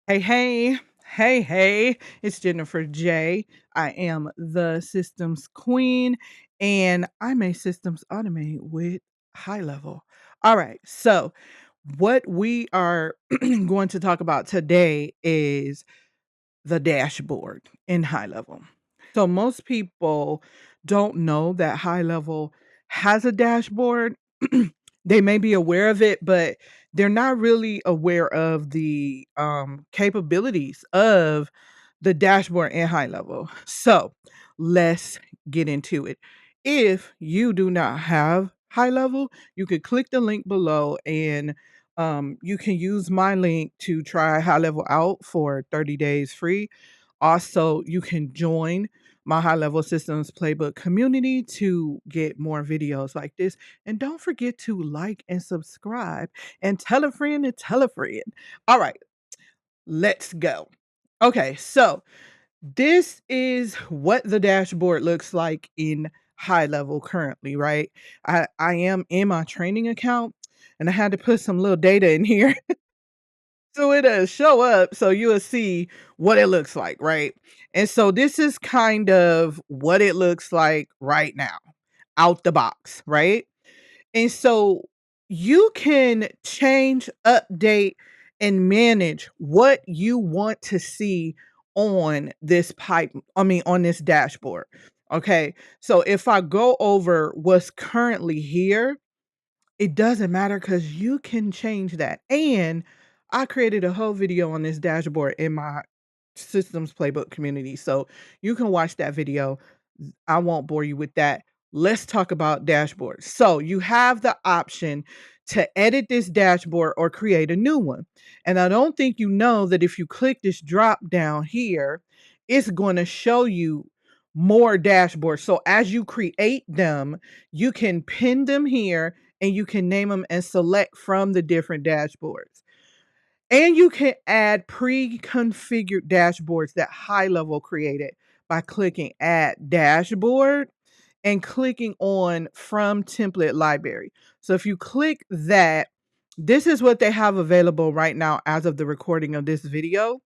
Hey, it's Jennifer J. I am the systems queen and I'm a systems automate with high level. All right, so what we are going to talk about today is the dashboard in high level. So most people don't know that high level has a dashboard. They may be aware of it, but they're not really aware of the capabilities of the dashboard in high level. So let's get into it. If you do not have high level, you could click the link below and you can use my link to try high level out for 30 days free. Also, you can join my high level systems playbook community to get more videos like this. And don't forget to like and subscribe and tell a friend and tell a friend. All right, let's go. Okay, so this is what the dashboard looks like in high level currently, right? I am in my training account and I had to put some little data in here so it'll show up so you'll see what it looks like, right? And so this is kind of what it looks like right now out the box, right? And so you can change, update, and manage what you want to see on this on this dashboard. Okay. So if I go over what's currently here, it doesn't matter because you can change that. And I created a whole video on this dashboard in my systems playbook community. So you can watch that video. I won't bore you with that. Let's talk about dashboards. So you have the option to edit this dashboard or create a new one. And I don't think you know that if you click this drop down here, it's going to show you more dashboards. So as you create them, you can pin them here and you can name them and select from the different dashboards. And you can add pre-configured dashboards that high level created by clicking add dashboard and clicking on from template library. So if you click that, this is what they have available right now as of the recording of this video.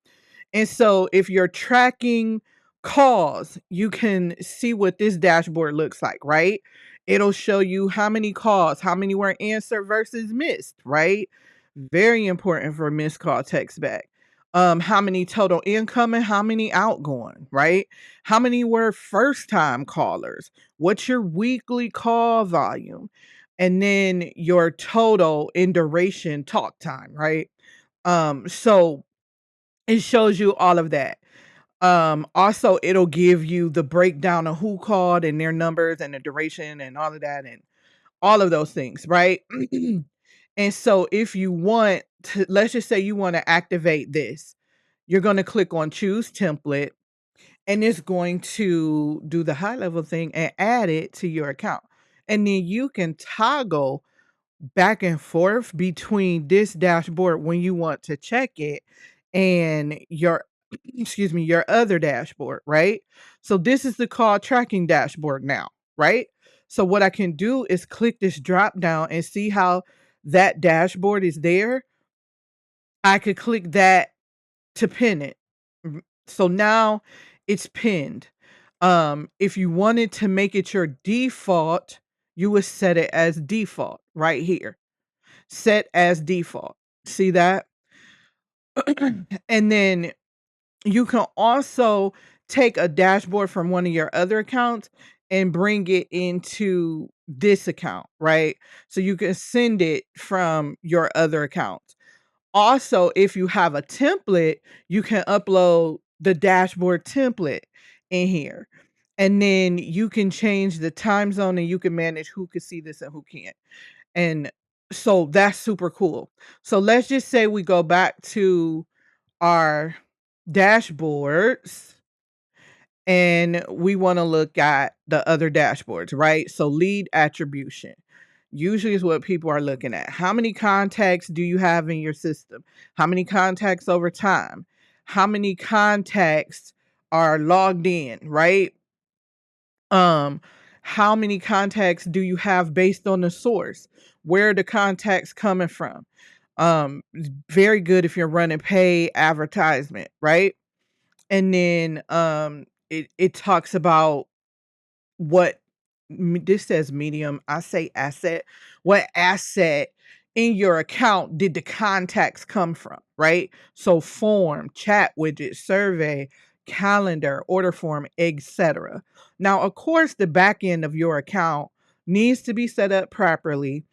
And so if you're tracking calls, you can see what this dashboard looks like, right? It'll show you how many calls, how many were answered versus missed, right? Very important for missed call text back. How many total incoming, how many outgoing, right? How many were first time callers? What's your weekly call volume? And then your total in duration talk time, right? So it shows you all of that. Also it'll give you the breakdown of who called and their numbers and the duration and all of that and all of those things, right? And so if you want to, let's just say you want to activate this, you're going to click on choose template and it's going to do the high level thing and add it to your account. And then you can toggle back and forth between this dashboard when you want to check it and your excuse me, your other dashboard, right? So this is the call tracking dashboard now, right? So what I can do is click this drop down and see how that dashboard is there. I could click that to pin it. So now it's pinned. If you wanted to make it your default, you would set it as default right here. Set as default. See that? And then you can also take a dashboard from one of your other accounts and bring it into this account, right? So you can send it from your other account. Also, if you have a template, you can upload the dashboard template in here. And then you can change the time zone and you can manage who can see this and who can't. And so that's super cool. So let's just say we go back to our dashboards and we want to look at the other dashboards, right? So lead attribution usually is what people are looking at. How many contacts do you have in your system? How many contacts over time? How many contacts are logged in, right? Um, how many contacts do you have based on the source? Where are the contacts coming from? It's very good if you're running paid advertisement, right? And then it talks about what this says medium, I say asset. What asset in your account did the contacts come from, right? So form, chat widget, survey, calendar, order form, etc. Now, of course, the back end of your account needs to be set up properly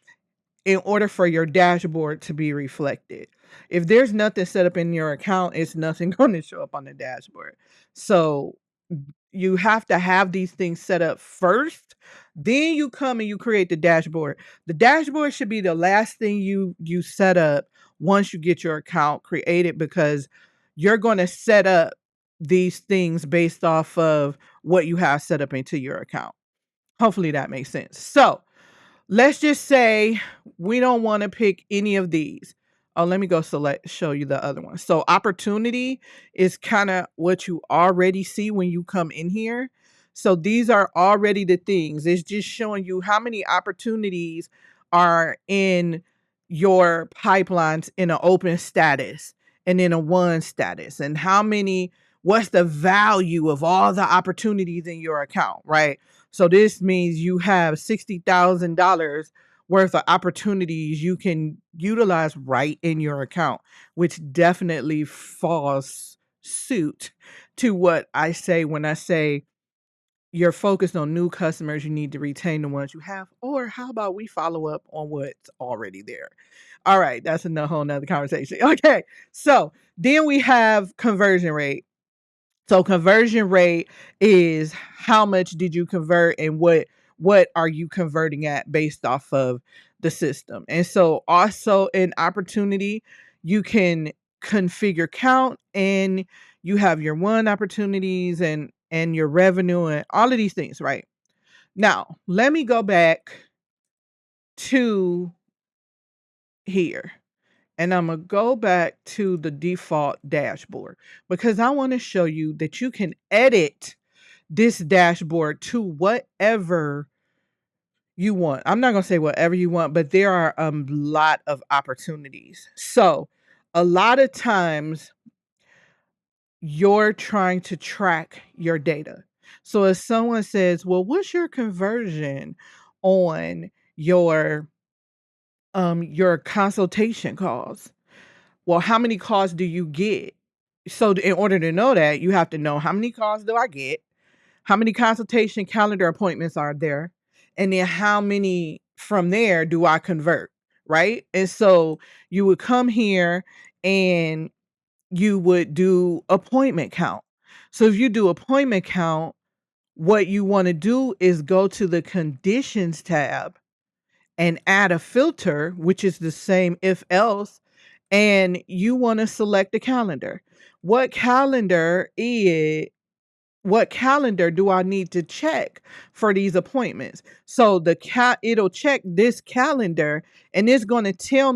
in order for your dashboard to be reflected. If there's nothing set up in your account, it's nothing going to show up on the dashboard. So you have to have these things set up first. Then you come and you create the dashboard. The dashboard should be the last thing you set up once you get your account created, because you're going to set up these things based off of what you have set up into your account. Hopefully that makes sense. So let's just say we don't want to pick any of these. Oh, let me go show you the other one. So opportunity is kind of what you already see when you come in here. So these are already the things. It's just showing you how many opportunities are in your pipelines in an open status and in a one status, and what's the value of all the opportunities in your account, right? So this means you have $60,000 worth of opportunities you can utilize right in your account, which definitely falls suit to what I say when I say you're focused on new customers, you need to retain the ones you have. Or how about we follow up on what's already there? All right, that's a whole nother conversation. Okay, so then we have conversion rate. So conversion rate is how much did you convert, and what are you converting at based off of the system. And so also in opportunity, you can configure count, and you have your one opportunities and your revenue and all of these things, right? Now, let me go back to here. And I'm going to go back to the default dashboard, because I want to show you that you can edit this dashboard to whatever you want. I'm not going to say whatever you want, but there are a lot of opportunities. So a lot of times you're trying to track your data. So if someone says, well, what's your conversion on your consultation calls? Well, how many calls do you get? So in order to know that, you have to know, how many calls do I get? How many consultation calendar appointments are there? And then how many from there do I convert, right? And so you would come here and you would do appointment count. So if you do appointment count, what you want to do is go to the conditions tab and add a filter, which is the same if else, and you want to select the calendar. What calendar do I need to check for these appointments? So it'll check this calendar, and it's going to tell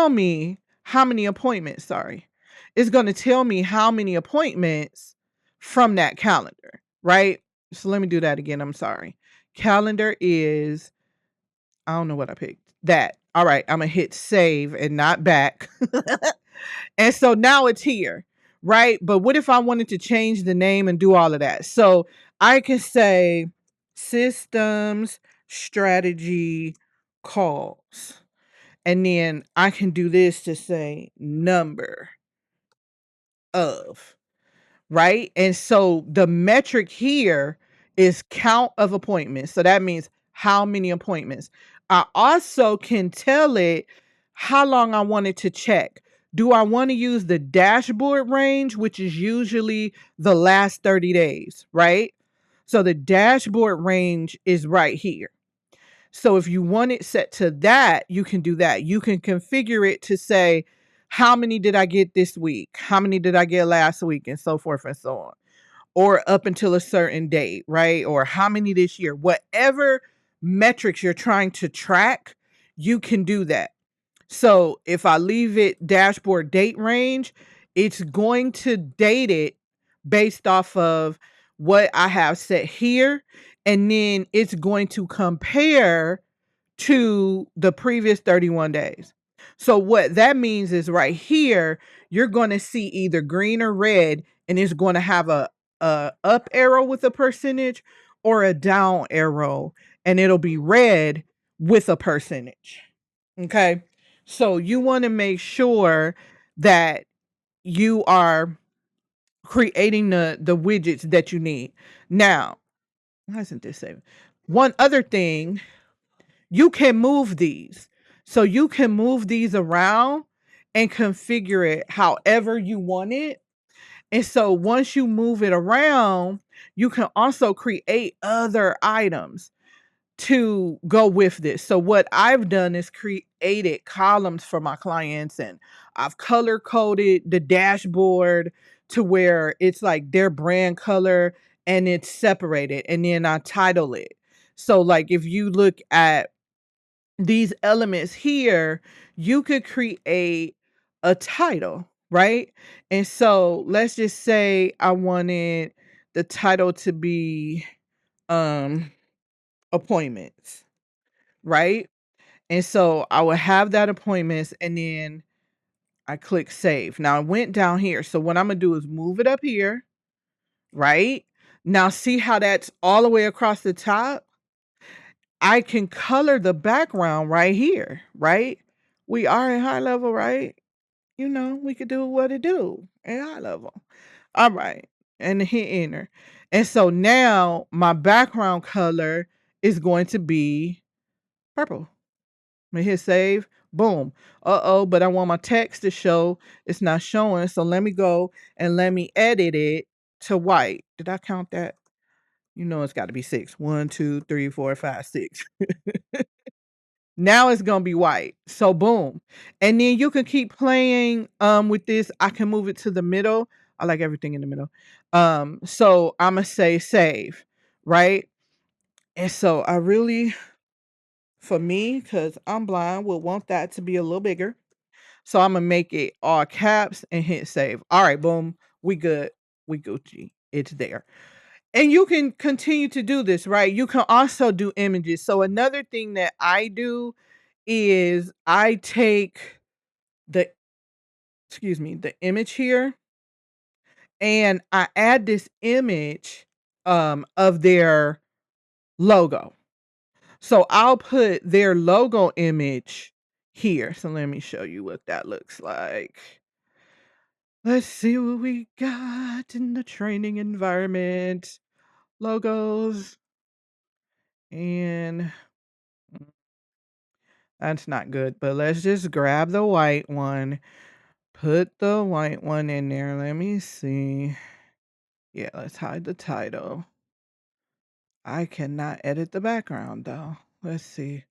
me how many appointments, sorry. It's going to tell me how many appointments from that calendar, right? So let me do that again. I'm sorry. Calendar is, I don't know what I picked. That. All right, I'm going to hit save and not back. And so now it's here, right? But what if I wanted to change the name and do all of that? So I can say systems strategy calls. And then I can do this to say number of, right? And so the metric here is count of appointments. So that means how many appointments. I also can tell it how long I want it to check. Do I want to use the dashboard range, which is usually the last 30 days, right? So the dashboard range is right here. So if you want it set to that, you can do that. You can configure it to say, how many did I get this week? How many did I get last week? And so forth and so on. Or up until a certain date, right? Or how many this year? Whatever metrics you're trying to track, you can do that. So if I leave it dashboard date range, it's going to date it based off of what I have set here. And then it's going to compare to the previous 31 days. So what that means is right here, you're going to see either green or red, and it's going to have a up arrow with a percentage or a down arrow, and it'll be red with a percentage. Okay. So you want to make sure that you are creating the widgets that you need. Now, why isn't this saving? One other thing, you can move these. So you can move these around and configure it however you want it. And so once you move it around, you can also create other items to go with this. So what I've done is created columns for my clients, and I've color coded the dashboard to where it's like their brand color and it's separated, and then I title it. So like if you look at these elements here, you could create a title, right? And so let's just say I wanted the title to be appointments, right? And so I would have that appointments, and then I click save. Now I went down here. So what I'm gonna do is move it up here, right? Now see how that's all the way across the top? I can color the background right here, right? We are in HighLevel, right? You know, we could do what it do in HighLevel. All right. And hit enter. And so now my background color is going to be purple. I'm gonna hit save. Boom. Uh-oh, but I want my text to show. It's not showing. So let me go and let me edit it to white. Did I count that? You know it's got to be 6. 1, 2, 3, 4, 5, 6. Now it's gonna be white. So boom. And then you can keep playing with this. I can move it to the middle. I like everything in the middle. So I'ma say save, right? And so I really, for me, because I'm blind, would want that to be a little bigger. So I'm gonna make it all caps and hit save. All right, boom. We good. We Gucci. It's there. And you can continue to do this, right? You can also do images. So another thing that I do is I take the the image here, and I add this image of their logo. So I'll put their logo image here. So let me show you what that looks like. Let's see what we got in the training environment. Logos. And that's not good, but let's just grab the white one. Put the white one in there. Let me see. Yeah, let's hide the title. I cannot edit the background though. Let's see.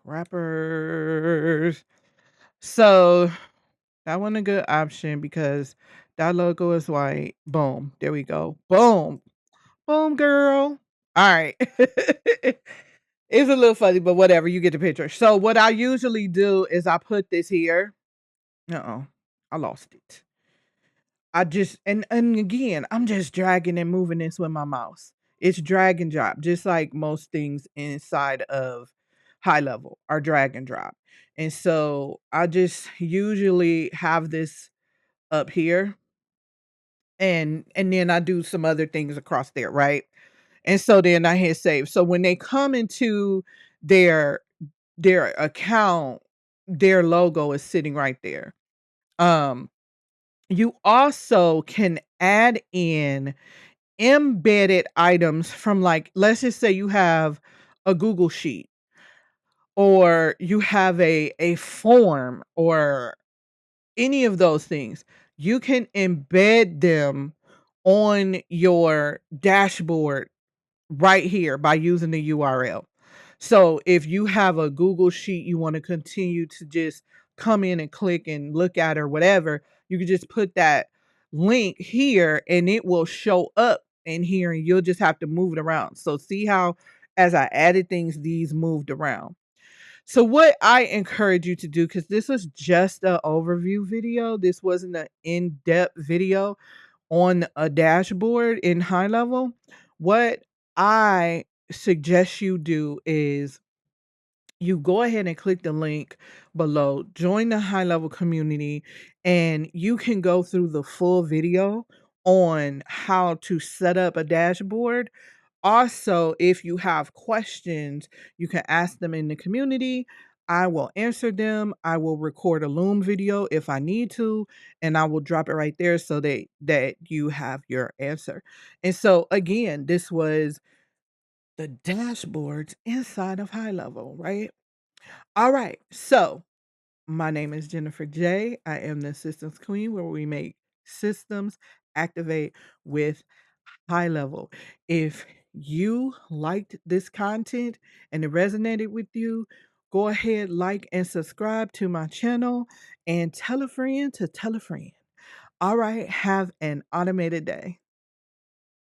Crappers. So that one a good option because that logo is white. Boom. There we go. Boom. Boom, girl. All right. It's a little funny, but whatever. You get the picture. So what I usually do is I put this here. Uh-oh. I lost it. I just and again, I'm just dragging and moving this with my mouse. It's drag and drop, just like most things inside of HighLevel are drag and drop. And so I just usually have this up here, and then I do some other things across there, right? And so then I hit save. So when they come into their their account, their logo is sitting right there. Um you also can add in embedded items from, like, let's just say you have a Google Sheet, or you have a form, or any of those things. You can embed them on your dashboard right here by using the URL. So if you have a Google Sheet you want to continue to just come in and click and look at or whatever, you can just put that link here and it will show up in here, and you'll just have to move it around. So see how as I added things, these moved around. So what I encourage you to do, because this was just an overview video, this wasn't an in-depth video on a dashboard in HighLevel. What I suggest you do is you go ahead and click the link below, join the high level community, and you can go through the full video on how to set up a dashboard. Also, if you have questions, you can ask them in the community. I will answer them. I will record a Loom video if I need to, and I will drop it right there so that you have your answer. And so again, this was the dashboards inside of High Level, right? All right. So my name is Jennifer J. I am the systems queen where we make systems activate with High Level. If you liked this content and it resonated with you, go ahead, like and subscribe to my channel and tell a friend to tell a friend. All right. Have an automated day.